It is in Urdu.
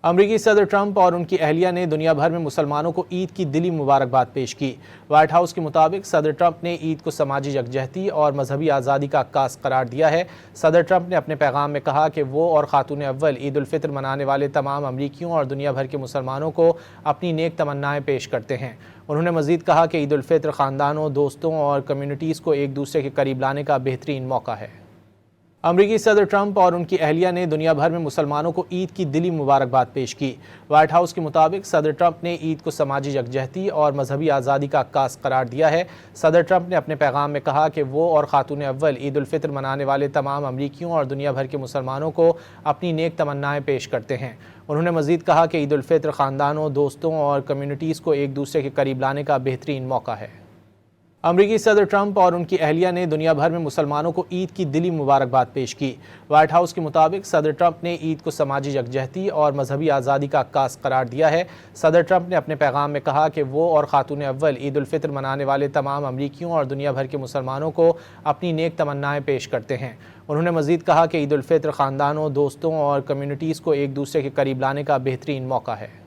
امریکی صدر ٹرمپ اور ان کی اہلیہ نے دنیا بھر میں مسلمانوں کو عید کی دلی مبارکباد پیش کی۔ وائٹ ہاؤس کے مطابق صدر ٹرمپ نے عید کو سماجی یکجہتی اور مذہبی آزادی کا عکاس قرار دیا ہے۔ صدر ٹرمپ نے اپنے پیغام میں کہا کہ وہ اور خاتون اول عید الفطر منانے والے تمام امریکیوں اور دنیا بھر کے مسلمانوں کو اپنی نیک تمنائیں پیش کرتے ہیں۔ انہوں نے مزید کہا کہ عید الفطر خاندانوں، دوستوں اور کمیونٹیز کو ایک دوسرے کے قریب لانے کا بہترین موقع ہے۔ امریکی صدر ٹرمپ اور ان کی اہلیہ نے دنیا بھر میں مسلمانوں کو عید کی دلی مبارکباد پیش کی۔ وائٹ ہاؤس کے مطابق صدر ٹرمپ نے عید کو سماجی یکجہتی اور مذہبی آزادی کا عکاس قرار دیا ہے۔ صدر ٹرمپ نے اپنے پیغام میں کہا کہ وہ اور خاتون اول عید الفطر منانے والے تمام امریکیوں اور دنیا بھر کے مسلمانوں کو اپنی نیک تمنائیں پیش کرتے ہیں۔ انہوں نے مزید کہا کہ عید الفطر خاندانوں، دوستوں اور کمیونٹیز کو ایک دوسرے کے قریب لانے کا بہترین موقع ہے۔ امریکی صدر ٹرمپ اور ان کی اہلیہ نے دنیا بھر میں مسلمانوں کو عید کی دلی مبارکباد پیش کی۔ وائٹ ہاؤس کے مطابق صدر ٹرمپ نے عید کو سماجی یکجہتی اور مذہبی آزادی کا عکاس قرار دیا ہے۔ صدر ٹرمپ نے اپنے پیغام میں کہا کہ وہ اور خاتون اول عید الفطر منانے والے تمام امریکیوں اور دنیا بھر کے مسلمانوں کو اپنی نیک تمنائیں پیش کرتے ہیں۔ انہوں نے مزید کہا کہ عید الفطر خاندانوں، دوستوں اور کمیونٹیز کو ایک دوسرے کے قریب لانے کا بہترین موقع ہے۔